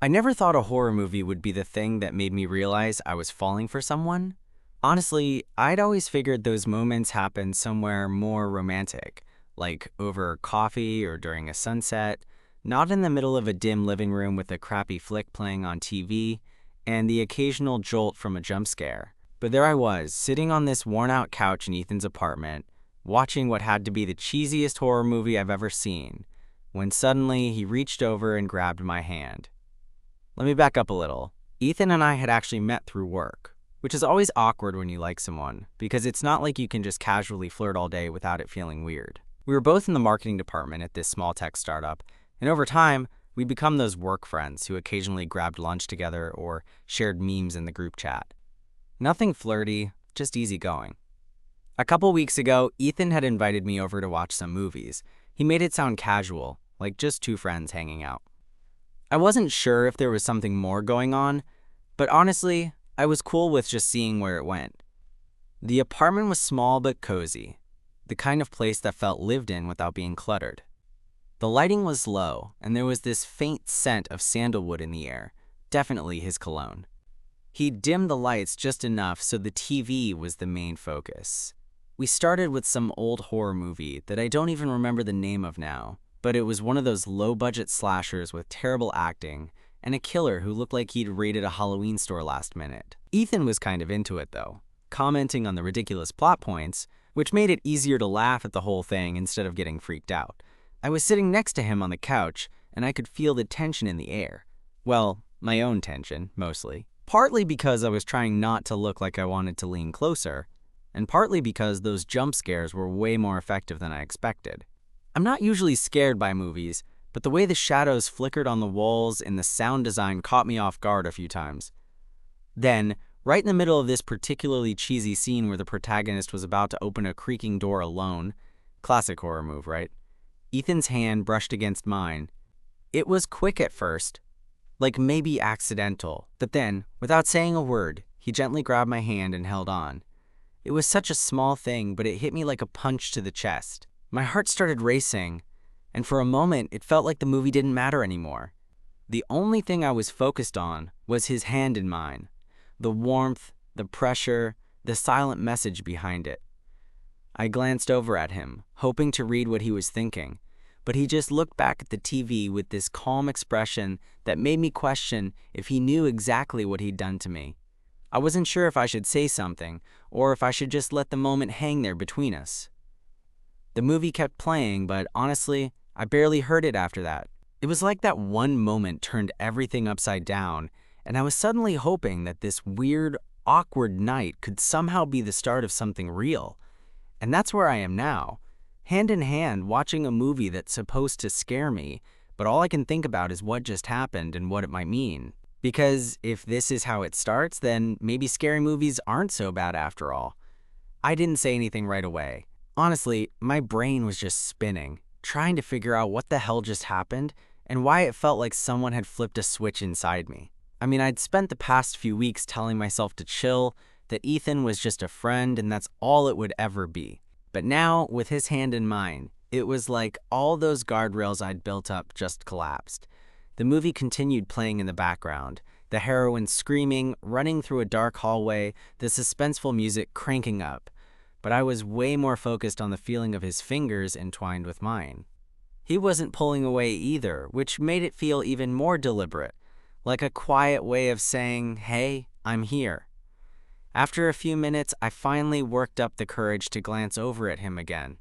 I never thought a horror movie would be the thing that made me realize I was falling for someone. Honestly, I'd always figured those moments happened somewhere more romantic, like over coffee or during a sunset, not in the middle of a dim living room with a crappy flick playing on TV and the occasional jolt from a jump scare. But there I was, sitting on this worn-out couch in Ethan's apartment, watching what had to be the cheesiest horror movie I've ever seen, when suddenly he reached over and grabbed my hand. Let me back up a little. Ethan and I had actually met through work, which is always awkward when you like someone, because it's not like you can just casually flirt all day without it feeling weird. We were both in the marketing department at this small tech startup, and over time, we'd become those work friends who occasionally grabbed lunch together or shared memes in the group chat. Nothing flirty, just easygoing. A couple weeks ago, Ethan had invited me over to watch some movies. He made it sound casual, like just two friends hanging out. I wasn't sure if there was something more going on, but honestly, I was cool with just seeing where it went. The apartment was small but cozy, the kind of place that felt lived in without being cluttered. The lighting was low, and there was this faint scent of sandalwood in the air, definitely his cologne. He dimmed the lights just enough so the TV was the main focus. We started with some old horror movie that I don't even remember the name of now, but it was one of those low-budget slashers with terrible acting and a killer who looked like he'd raided a Halloween store last minute. Ethan was kind of into it though, commenting on the ridiculous plot points, which made it easier to laugh at the whole thing instead of getting freaked out. I was sitting next to him on the couch, and I could feel the tension in the air. Well, my own tension, mostly. Partly because I was trying not to look like I wanted to lean closer, and partly because those jump scares were way more effective than I expected. I'm not usually scared by movies, but the way the shadows flickered on the walls and the sound design caught me off guard a few times. Then, right in the middle of this particularly cheesy scene where the protagonist was about to open a creaking door alone, classic horror move, right? Ethan's hand brushed against mine. It was quick at first, like maybe accidental, but then, without saying a word, he gently grabbed my hand and held on. It was such a small thing, but it hit me like a punch to the chest. My heart started racing, and for a moment, it felt like the movie didn't matter anymore. The only thing I was focused on was his hand in mine, the warmth, the pressure, the silent message behind it. I glanced over at him, hoping to read what he was thinking, but he just looked back at the TV with this calm expression that made me question if he knew exactly what he'd done to me. I wasn't sure if I should say something, or if I should just let the moment hang there between us. The movie kept playing, but honestly, I barely heard it after that. It was like that one moment turned everything upside down, and I was suddenly hoping that this weird, awkward night could somehow be the start of something real. And that's where I am now, hand in hand watching a movie that's supposed to scare me, but all I can think about is what just happened and what it might mean. Because if this is how it starts, then maybe scary movies aren't so bad after all. I didn't say anything right away. Honestly, my brain was just spinning, trying to figure out what the hell just happened and why it felt like someone had flipped a switch inside me. I mean, I'd spent the past few weeks telling myself to chill, that Ethan was just a friend and that's all it would ever be. But now, with his hand in mine, it was like all those guardrails I'd built up just collapsed. The movie continued playing in the background, the heroine screaming, running through a dark hallway, the suspenseful music cranking up. But I was way more focused on the feeling of his fingers entwined with mine. He wasn't pulling away either, which made it feel even more deliberate, like a quiet way of saying, "Hey, I'm here." After a few minutes, I finally worked up the courage to glance over at him again.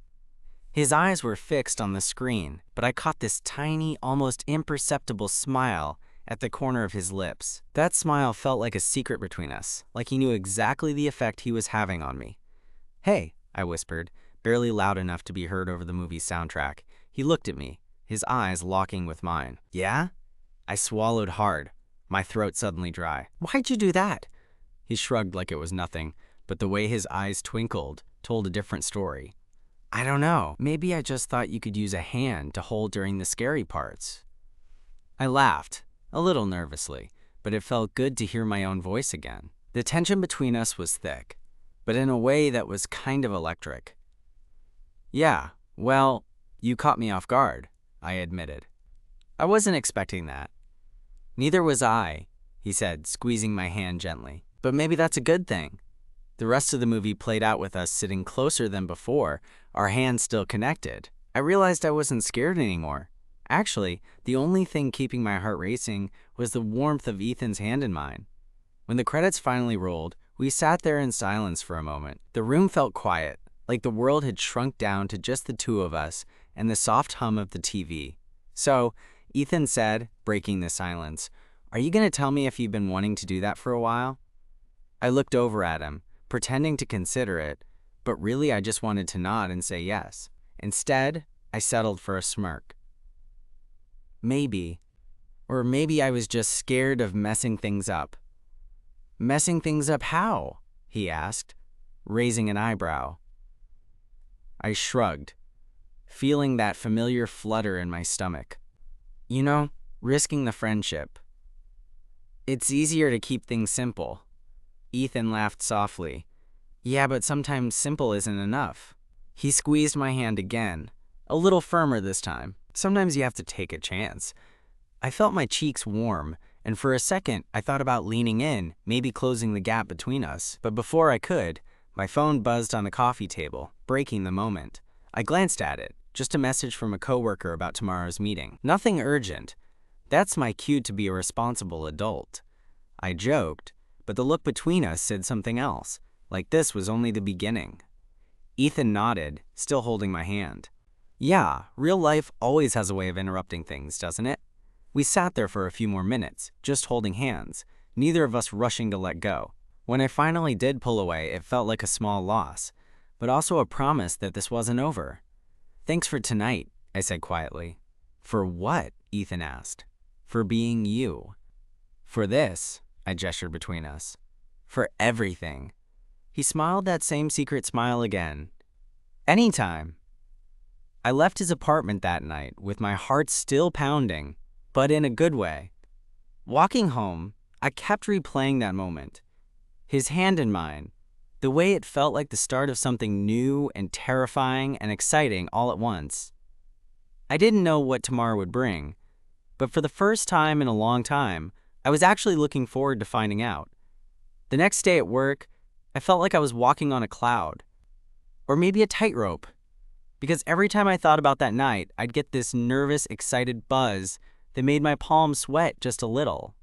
His eyes were fixed on the screen, but I caught this tiny, almost imperceptible smile at the corner of his lips. That smile felt like a secret between us, like he knew exactly the effect he was having on me. "Hey," I whispered, barely loud enough to be heard over the movie's soundtrack. He looked at me, his eyes locking with mine. "Yeah?" I swallowed hard, my throat suddenly dry. "Why'd you do that?" He shrugged like it was nothing, but the way his eyes twinkled told a different story. "I don't know. Maybe I just thought you could use a hand to hold during the scary parts." I laughed, a little nervously, but it felt good to hear my own voice again. The tension between us was thick, but in a way that was kind of electric. "Yeah, well, you caught me off guard," I admitted. "I wasn't expecting that." Neither was I, he said, squeezing my hand gently. But maybe that's a good thing. The rest of the movie played out with us sitting closer than before, our hands still connected. I realized I wasn't scared anymore. Actually, the only thing keeping my heart racing was the warmth of Ethan's hand in mine. When the credits finally rolled, we sat there in silence for a moment. The room felt quiet, like the world had shrunk down to just the two of us and the soft hum of the TV. So, Ethan said, breaking the silence, "Are you going to tell me if you've been wanting to do that for a while?" I looked over at him, pretending to consider it, but really I just wanted to nod and say yes. Instead, I settled for a smirk. Maybe. Or maybe I was just scared of messing things up. Messing things up how? He asked, raising an eyebrow. I shrugged, feeling that familiar flutter in my stomach. You know, risking the friendship. It's easier to keep things simple. Ethan laughed softly. Yeah, but sometimes simple isn't enough. He squeezed my hand again, a little firmer this time. Sometimes you have to take a chance. I felt my cheeks warm, and for a second I thought about leaning in, maybe closing the gap between us. But before I could, my phone buzzed on the coffee table, breaking the moment. I glanced at it, just a message from a coworker about tomorrow's meeting. Nothing urgent. That's my cue to be a responsible adult. I joked, but the look between us said something else, like this was only the beginning. Ethan nodded, still holding my hand. Yeah, real life always has a way of interrupting things, doesn't it? We sat there for a few more minutes, just holding hands, neither of us rushing to let go. When I finally did pull away, it felt like a small loss, but also a promise that this wasn't over. Thanks for tonight, I said quietly. For what? Ethan asked. For being you. For this, I gestured between us. For everything. He smiled that same secret smile again. Anytime. I left his apartment that night with my heart still pounding, but in a good way. Walking home, I kept replaying that moment. His hand in mine, the way it felt like the start of something new and terrifying and exciting all at once. I didn't know what tomorrow would bring, but for the first time in a long time, I was actually looking forward to finding out. The next day at work, I felt like I was walking on a cloud, or maybe a tightrope, because every time I thought about that night, I'd get this nervous, excited buzz that made my palms sweat just a little.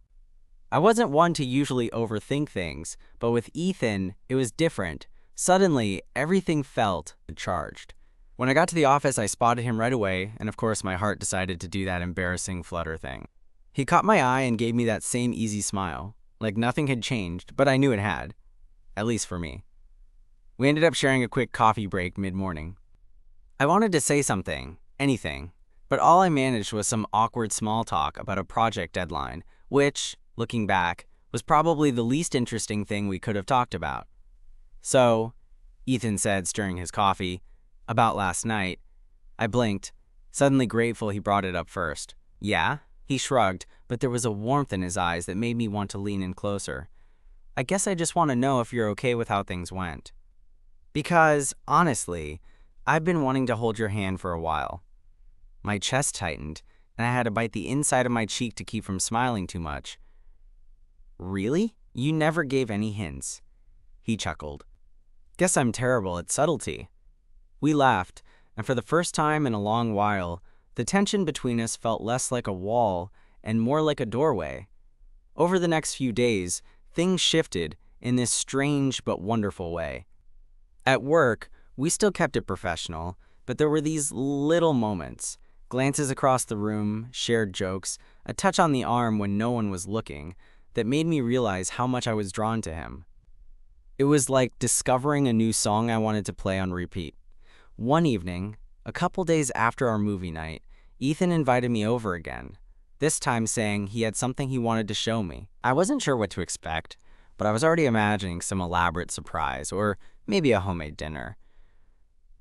I wasn't one to usually overthink things, but with Ethan, it was different. Suddenly, everything felt charged. When I got to the office, I spotted him right away, and of course my heart decided to do that embarrassing flutter thing. He caught my eye and gave me that same easy smile, like nothing had changed, but I knew it had, at least for me. We ended up sharing a quick coffee break mid-morning. I wanted to say something, anything, but all I managed was some awkward small talk about a project deadline, which, looking back, was probably the least interesting thing we could have talked about. So, Ethan said, stirring his coffee, about last night. I blinked, suddenly grateful he brought it up first. Yeah? He shrugged, but there was a warmth in his eyes that made me want to lean in closer. I guess I just want to know if you're okay with how things went. Because, honestly, I've been wanting to hold your hand for a while. My chest tightened, and I had to bite the inside of my cheek to keep from smiling too much. Really? You never gave any hints. He chuckled. Guess I'm terrible at subtlety. We laughed, and for the first time in a long while, the tension between us felt less like a wall and more like a doorway. Over the next few days, things shifted in this strange but wonderful way. At work, we still kept it professional, but there were these little moments, glances across the room, shared jokes, a touch on the arm when no one was looking, that made me realize how much I was drawn to him. It was like discovering a new song I wanted to play on repeat. One evening, a couple days after our movie night, Ethan invited me over again, this time saying he had something he wanted to show me. I wasn't sure what to expect, but I was already imagining some elaborate surprise, or maybe a homemade dinner.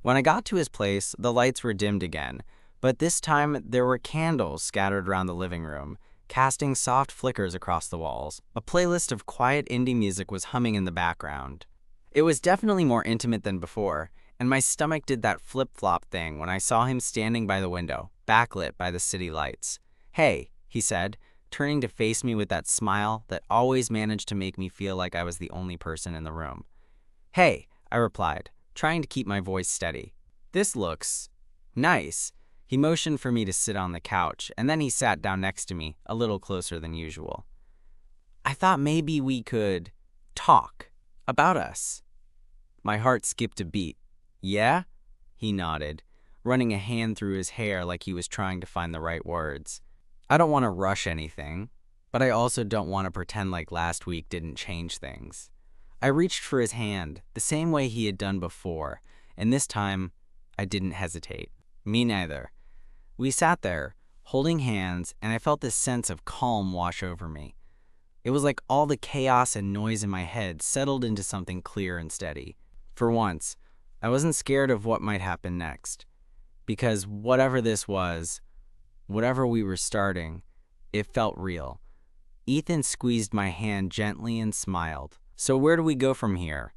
When I got to his place, the lights were dimmed again, but this time there were candles scattered around the living room, casting soft flickers across the walls. A playlist of quiet indie music was humming in the background. It was definitely more intimate than before, and my stomach did that flip-flop thing when I saw him standing by the window, backlit by the city lights. Hey, he said, turning to face me with that smile that always managed to make me feel like I was the only person in the room. "Hey," I replied, trying to keep my voice steady. "This looks nice." He motioned for me to sit on the couch, and then he sat down next to me, a little closer than usual. "I thought maybe we could talk about us." My heart skipped a beat. "Yeah?" He nodded, running a hand through his hair like he was trying to find the right words. I don't want to rush anything, but I also don't want to pretend like last week didn't change things. I reached for his hand, the same way he had done before, and this time, I didn't hesitate. Me neither. We sat there, holding hands, and I felt this sense of calm wash over me. It was like all the chaos and noise in my head settled into something clear and steady. For once, I wasn't scared of what might happen next, because whatever this was, whatever we were starting, it felt real. Ethan squeezed my hand gently and smiled. "So where do we go from here?"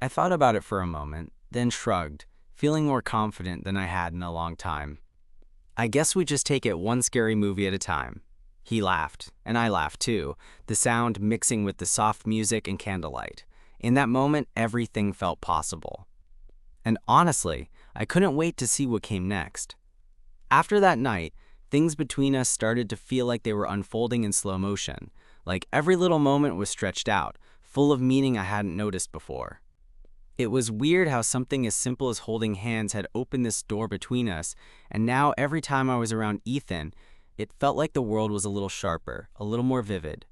I thought about it for a moment, then shrugged, feeling more confident than I had in a long time. "I guess we just take it one scary movie at a time." He laughed, and I laughed too, the sound mixing with the soft music and candlelight. In that moment, everything felt possible. And honestly, I couldn't wait to see what came next. After that night, things between us started to feel like they were unfolding in slow motion, like every little moment was stretched out, full of meaning I hadn't noticed before. It was weird how something as simple as holding hands had opened this door between us, and now every time I was around Ethan, it felt like the world was a little sharper, a little more vivid.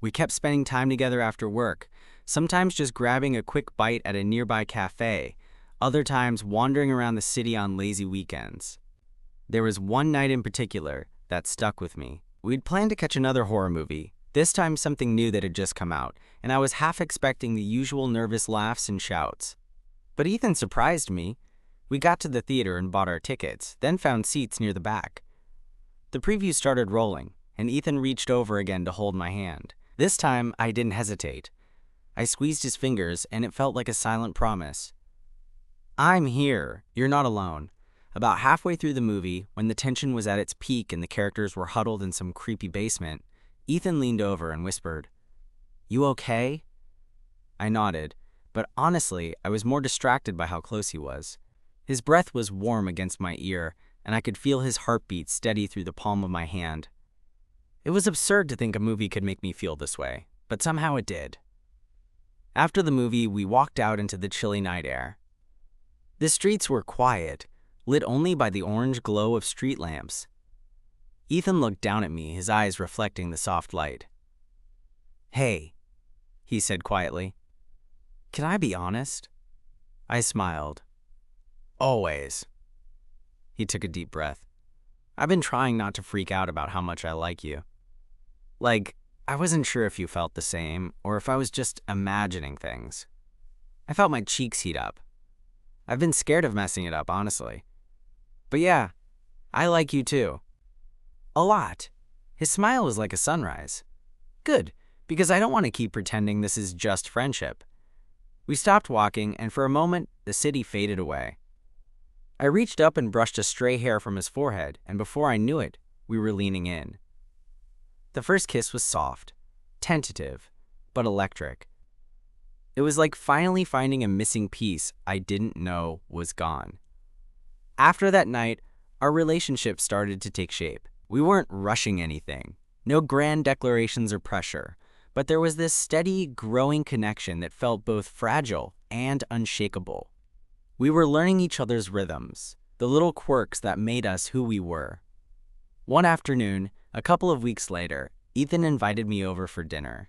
We kept spending time together after work, sometimes just grabbing a quick bite at a nearby cafe, other times wandering around the city on lazy weekends. There was one night in particular that stuck with me. We'd planned to catch another horror movie, this time something new that had just come out, and I was half expecting the usual nervous laughs and shouts. But Ethan surprised me. We got to the theater and bought our tickets, then found seats near the back. The preview started rolling, and Ethan reached over again to hold my hand. This time, I didn't hesitate. I squeezed his fingers, and it felt like a silent promise. "I'm here. You're not alone." About halfway through the movie, when the tension was at its peak and the characters were huddled in some creepy basement, Ethan leaned over and whispered, "You okay?" I nodded, but honestly, I was more distracted by how close he was. His breath was warm against my ear, and I could feel his heartbeat steady through the palm of my hand. It was absurd to think a movie could make me feel this way, but somehow it did. After the movie, we walked out into the chilly night air. The streets were quiet, lit only by the orange glow of street lamps. Ethan looked down at me, his eyes reflecting the soft light. "Hey," he said quietly. "Can I be honest?" I smiled. "Always." He took a deep breath. "I've been trying not to freak out about how much I like you. Like, I wasn't sure if you felt the same, or if I was just imagining things. I felt my cheeks heat up. I've been scared of messing it up, honestly. But yeah, I like you too. A lot." His smile was like a sunrise. Good, because I don't want to keep pretending this is just friendship. We stopped walking, and for a moment, the city faded away. I reached up and brushed a stray hair from his forehead, and before I knew it, we were leaning in. The first kiss was soft, tentative, but electric. It was like finally finding a missing piece I didn't know was gone. After that night, our relationship started to take shape. We weren't rushing anything, no grand declarations or pressure, but there was this steady, growing connection that felt both fragile and unshakable. We were learning each other's rhythms, the little quirks that made us who we were. One afternoon, a couple of weeks later, Ethan invited me over for dinner.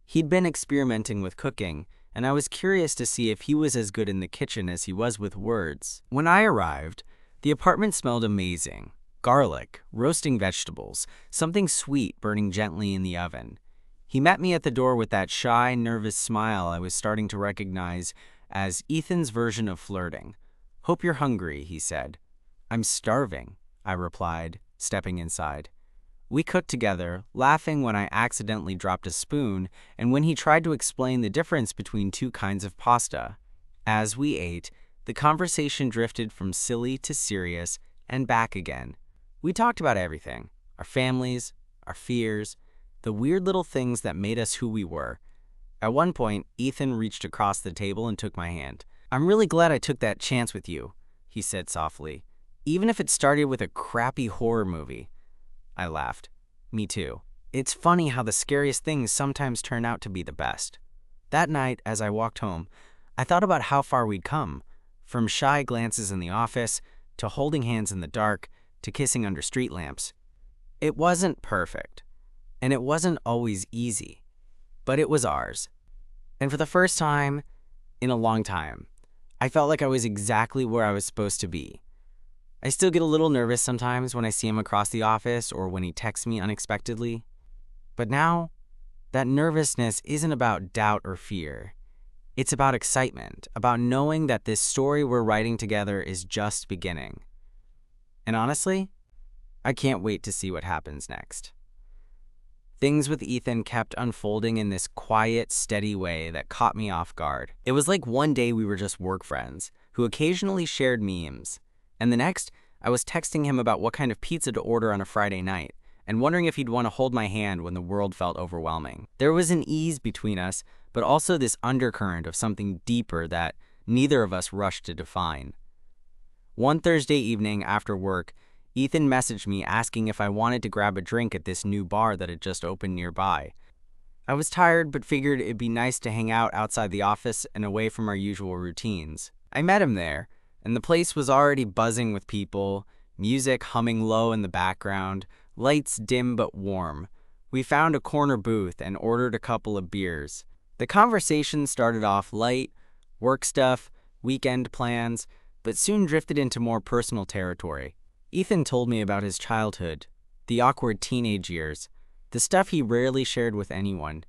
He'd been experimenting with cooking, and I was curious to see if he was as good in the kitchen as he was with words. When I arrived, the apartment smelled amazing. Garlic, roasting vegetables, something sweet burning gently in the oven. He met me at the door with that shy, nervous smile I was starting to recognize as Ethan's version of flirting. "Hope you're hungry," he said. "I'm starving," I replied, stepping inside. We cooked together, laughing when I accidentally dropped a spoon and when he tried to explain the difference between two kinds of pasta. As we ate, the conversation drifted from silly to serious and back again. We talked about everything: our families, our fears, the weird little things that made us who we were. At one point, Ethan reached across the table and took my hand. "I'm really glad I took that chance with you," he said softly. "Even if it started with a crappy horror movie." I laughed. "Me too. It's funny how the scariest things sometimes turn out to be the best." That night, as I walked home, I thought about how far we'd come, from shy glances in the office, to holding hands in the dark, to kissing under street lamps. It wasn't perfect, and it wasn't always easy, but it was ours. And for the first time in a long time, I felt like I was exactly where I was supposed to be. I still get a little nervous sometimes when I see him across the office or when he texts me unexpectedly. But now, that nervousness isn't about doubt or fear. It's about excitement, about knowing that this story we're writing together is just beginning. And honestly, I can't wait to see what happens next. Things with Ethan kept unfolding in this quiet, steady way that caught me off guard. It was like one day we were just work friends who occasionally shared memes, and the next, I was texting him about what kind of pizza to order on a Friday night and wondering if he'd want to hold my hand when the world felt overwhelming. There was an ease between us, but also this undercurrent of something deeper that neither of us rushed to define. One Thursday evening after work, Ethan messaged me asking if I wanted to grab a drink at this new bar that had just opened nearby. I was tired but figured it'd be nice to hang out outside the office and away from our usual routines. I met him there, and the place was already buzzing with people, music humming low in the background, lights dim but warm. We found a corner booth and ordered a couple of beers. The conversation started off light, work stuff, weekend plans, but soon drifted into more personal territory. Ethan told me about his childhood, the awkward teenage years, the stuff he rarely shared with anyone.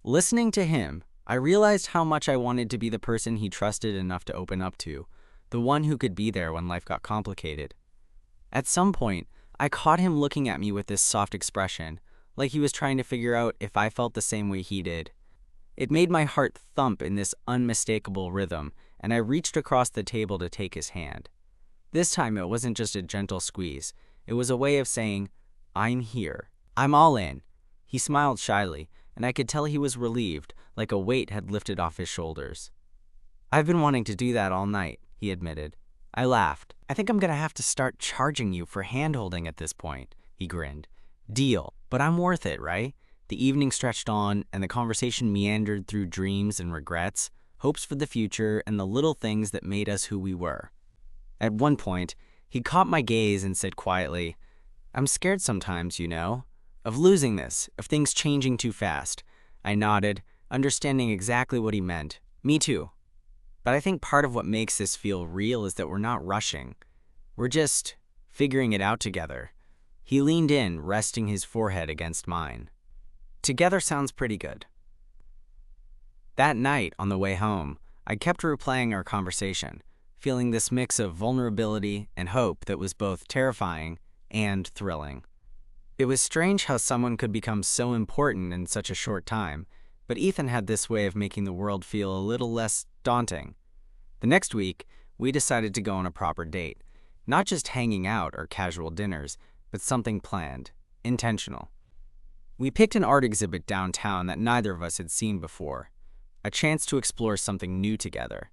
Listening to him, I realized how much I wanted to be the person he trusted enough to open up to, the one who could be there when life got complicated. At some point, I caught him looking at me with this soft expression, like he was trying to figure out if I felt the same way he did. It made my heart thump in this unmistakable rhythm, and I reached across the table to take his hand. This time it wasn't just a gentle squeeze. It was a way of saying, "I'm here. I'm all in." He smiled shyly, and I could tell he was relieved, like a weight had lifted off his shoulders. "I've been wanting to do that all night," he admitted. I laughed. "I think I'm gonna have to start charging you for hand-holding at this point," he grinned. "Deal. But I'm worth it, right?" The evening stretched on, and the conversation meandered through dreams and regrets, hopes for the future, and the little things that made us who we were. At one point, he caught my gaze and said quietly, "I'm scared sometimes, you know, of losing this, of things changing too fast." I nodded, understanding exactly what he meant. Me too. But I think part of what makes this feel real is that we're not rushing. We're just figuring it out together. He leaned in, resting his forehead against mine. Together sounds pretty good. That night, on the way home, I kept replaying our conversation, feeling this mix of vulnerability and hope that was both terrifying and thrilling. It was strange how someone could become so important in such a short time, but Ethan had this way of making the world feel a little less daunting. The next week, we decided to go on a proper date, not just hanging out or casual dinners, but something planned, intentional. We picked an art exhibit downtown that neither of us had seen before, a chance to explore something new together.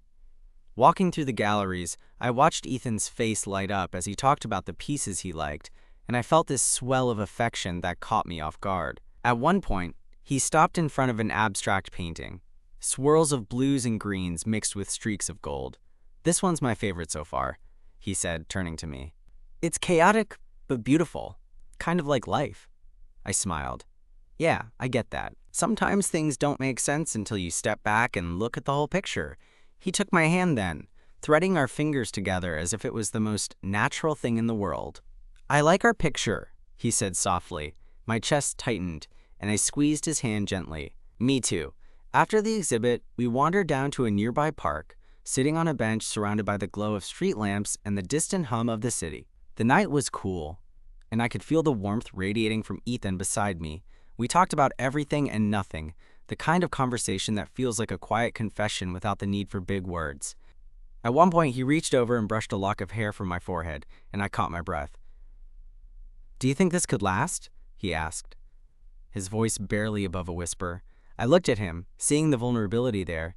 Walking through the galleries, I watched Ethan's face light up as he talked about the pieces he liked, and I felt this swell of affection that caught me off guard. At one point, he stopped in front of an abstract painting, swirls of blues and greens mixed with streaks of gold. "This one's my favorite so far," he said, turning to me. "It's chaotic, but beautiful, kind of like life." I smiled. "Yeah, I get that. Sometimes things don't make sense until you step back and look at the whole picture." He took my hand then, threading our fingers together as if it was the most natural thing in the world. "I like our picture," he said softly. My chest tightened, and I squeezed his hand gently. "Me too." After the exhibit, we wandered down to a nearby park, sitting on a bench surrounded by the glow of street lamps and the distant hum of the city. The night was cool, and I could feel the warmth radiating from Ethan beside me. We talked about everything and nothing, the kind of conversation that feels like a quiet confession without the need for big words. At one point, he reached over and brushed a lock of hair from my forehead, and I caught my breath. "Do you think this could last?" he asked. his voice barely above a whisper. I looked at him, seeing the vulnerability there,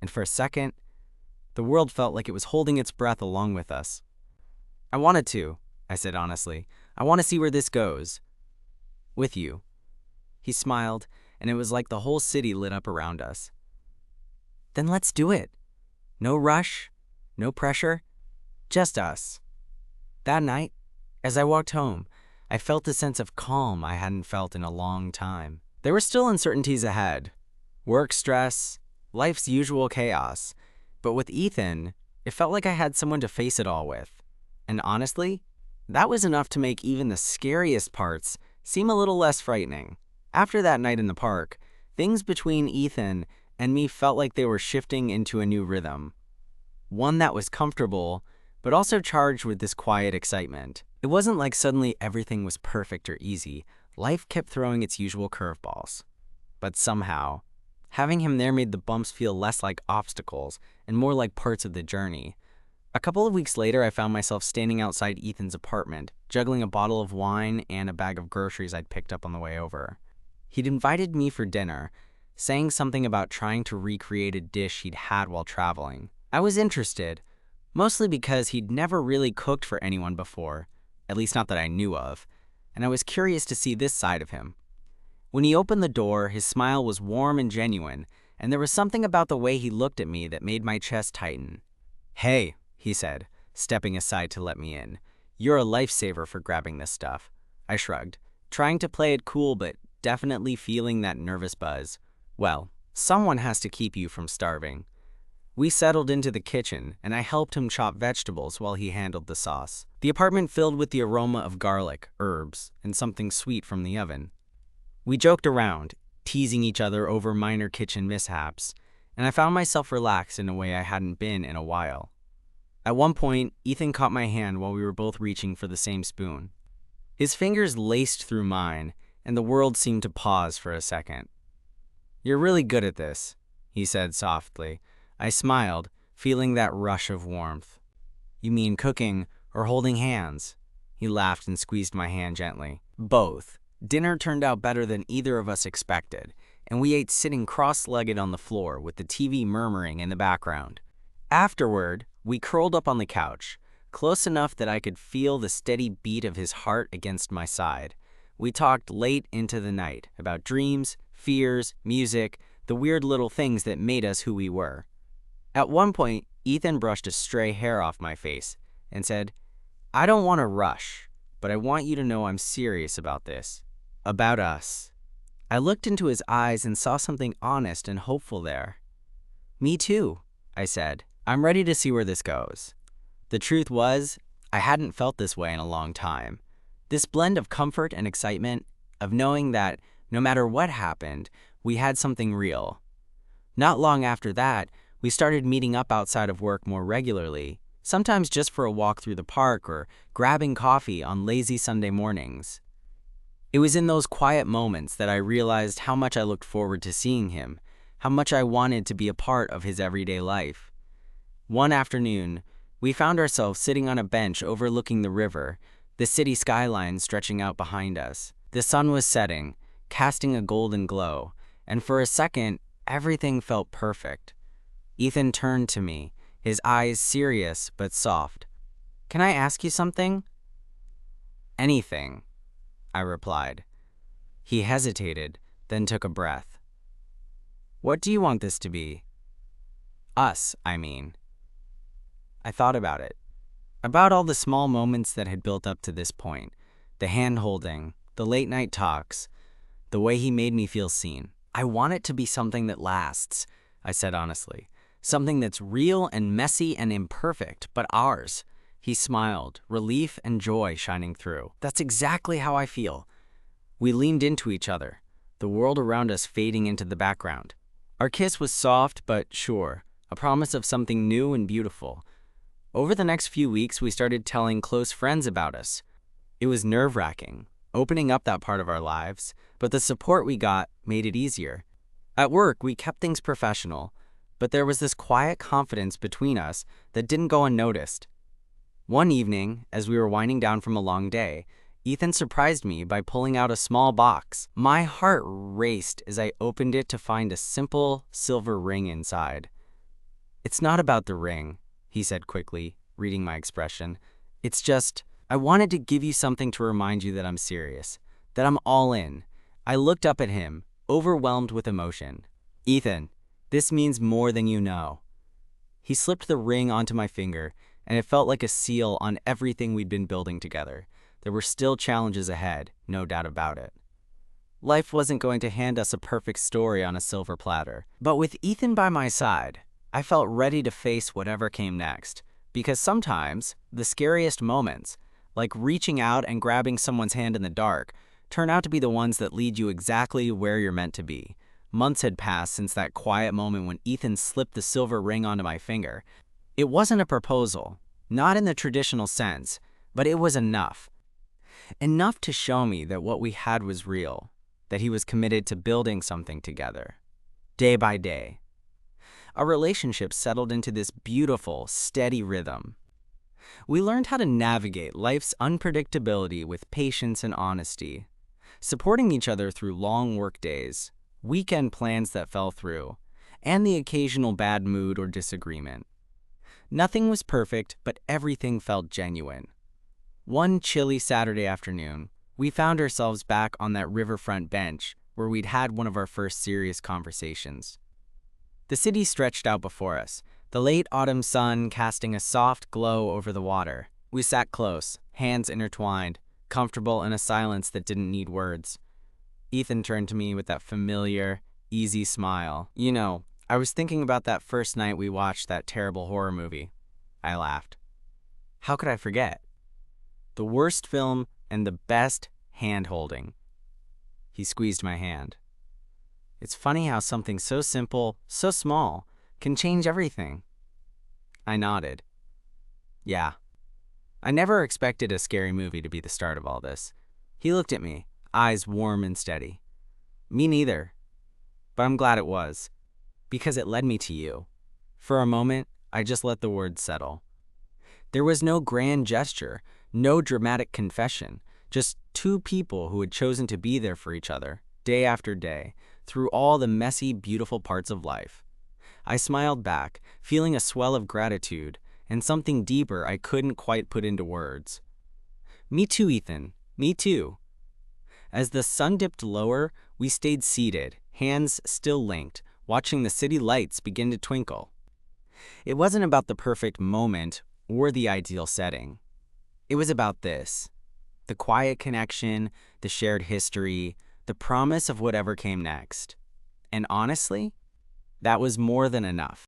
and for a second, the world felt like it was holding its breath along with us. I wanted to, I said honestly. I want to see where this goes. With you. He smiled, and it was like the whole city lit up around us. Then let's do it. No rush, no pressure, just us. That night, as I walked home, I felt a sense of calm I hadn't felt in a long time. There were still uncertainties ahead. Work stress, life's usual chaos. But with Ethan, it felt like I had someone to face it all with. And honestly, that was enough to make even the scariest parts seem a little less frightening. After that night in the park, things between Ethan and me felt like they were shifting into a new rhythm. One that was comfortable, but also charged with this quiet excitement. It wasn't like suddenly everything was perfect or easy. Life kept throwing its usual curveballs. But somehow, having him there made the bumps feel less like obstacles and more like parts of the journey. A couple of weeks later, I found myself standing outside Ethan's apartment, juggling a bottle of wine and a bag of groceries I'd picked up on the way over. He'd invited me for dinner, saying something about trying to recreate a dish he'd had while traveling. I was interested, mostly because he'd never really cooked for anyone before, at least not that I knew of, and I was curious to see this side of him. When he opened the door, his smile was warm and genuine, and there was something about the way he looked at me that made my chest tighten. "Hey," he said, stepping aside to let me in. "You're a lifesaver for grabbing this stuff." I shrugged, trying to play it cool but definitely feeling that nervous buzz. "Well, someone has to keep you from starving." We settled into the kitchen, and I helped him chop vegetables while he handled the sauce. The apartment filled with the aroma of garlic, herbs, and something sweet from the oven. We joked around, teasing each other over minor kitchen mishaps, and I found myself relaxed in a way I hadn't been in a while. At one point, Ethan caught my hand while we were both reaching for the same spoon. His fingers laced through mine, and the world seemed to pause for a second. "You're really good at this," he said softly. I smiled, feeling that rush of warmth. "You mean cooking or holding hands?" He laughed and squeezed my hand gently. "Both." Dinner turned out better than either of us expected, and we ate sitting cross-legged on the floor with the TV murmuring in the background. Afterward, we curled up on the couch, close enough that I could feel the steady beat of his heart against my side. We talked late into the night about dreams, fears, music, the weird little things that made us who we were. At one point, Ethan brushed a stray hair off my face and said, "I don't want to rush, but I want you to know I'm serious about this. About us." I looked into his eyes and saw something honest and hopeful there. "Me too," I said. "I'm ready to see where this goes." The truth was, I hadn't felt this way in a long time. This blend of comfort and excitement, of knowing that no matter what happened, we had something real. Not long after that, we started meeting up outside of work more regularly, sometimes just for a walk through the park or grabbing coffee on lazy Sunday mornings. It was in those quiet moments that I realized how much I looked forward to seeing him, how much I wanted to be a part of his everyday life. One afternoon, we found ourselves sitting on a bench overlooking the river, the city skyline stretching out behind us. The sun was setting, casting a golden glow, and for a second, everything felt perfect. Ethan turned to me, his eyes serious but soft. "Can I ask you something?" "Anything," I replied. He hesitated, then took a breath. "What do you want this to be?" "Us, I mean." I thought about it. About all the small moments that had built up to this point. The hand-holding, the late-night talks, the way he made me feel seen. "I want it to be something that lasts," I said honestly. "Something that's real and messy and imperfect, but ours." He smiled, relief and joy shining through. "That's exactly how I feel." We leaned into each other, the world around us fading into the background. Our kiss was soft but sure, a promise of something new and beautiful. Over the next few weeks, we started telling close friends about us. It was nerve-wracking, opening up that part of our lives, but the support we got made it easier. At work, we kept things professional, but there was this quiet confidence between us that didn't go unnoticed. One evening, as we were winding down from a long day, Ethan surprised me by pulling out a small box. My heart raced as I opened it to find a simple silver ring inside. "It's not about the ring," he said quickly, reading my expression. "It's just, I wanted to give you something to remind you that I'm serious, that I'm all in." I looked up at him, overwhelmed with emotion. "Ethan, this means more than you know." He slipped the ring onto my finger, and it felt like a seal on everything we'd been building together. There were still challenges ahead, no doubt about it. Life wasn't going to hand us a perfect story on a silver platter. But with Ethan by my side, I felt ready to face whatever came next. Because sometimes, the scariest moments, like reaching out and grabbing someone's hand in the dark, turn out to be the ones that lead you exactly where you're meant to be. Months had passed since that quiet moment when Ethan slipped the silver ring onto my finger. It wasn't a proposal, not in the traditional sense, but it was enough. Enough to show me that what we had was real, that he was committed to building something together. Day by day, our relationship settled into this beautiful, steady rhythm. We learned how to navigate life's unpredictability with patience and honesty, supporting each other through long work days, weekend plans that fell through, and the occasional bad mood or disagreement. Nothing was perfect, but everything felt genuine. One chilly Saturday afternoon, we found ourselves back on that riverfront bench where we'd had one of our first serious conversations. The city stretched out before us, the late autumn sun casting a soft glow over the water. We sat close, hands intertwined, comfortable in a silence that didn't need words. Ethan turned to me with that familiar, easy smile. "You know, I was thinking about that first night we watched that terrible horror movie." I laughed. "How could I forget? The worst film and the best hand-holding." He squeezed my hand. "It's funny how something so simple, so small, can change everything." I nodded. "Yeah. I never expected a scary movie to be the start of all this." He looked at me, eyes warm and steady. "Me neither. But I'm glad it was, because it led me to you." For a moment, I just let the words settle. There was no grand gesture, no dramatic confession, just two people who had chosen to be there for each other, day after day, through all the messy, beautiful parts of life. I smiled back, feeling a swell of gratitude, and something deeper I couldn't quite put into words. "Me too, Ethan. Me too." As the sun dipped lower, we stayed seated, hands still linked, watching the city lights begin to twinkle. It wasn't about the perfect moment or the ideal setting. It was about this: the quiet connection, the shared history, the promise of whatever came next. And honestly, that was more than enough.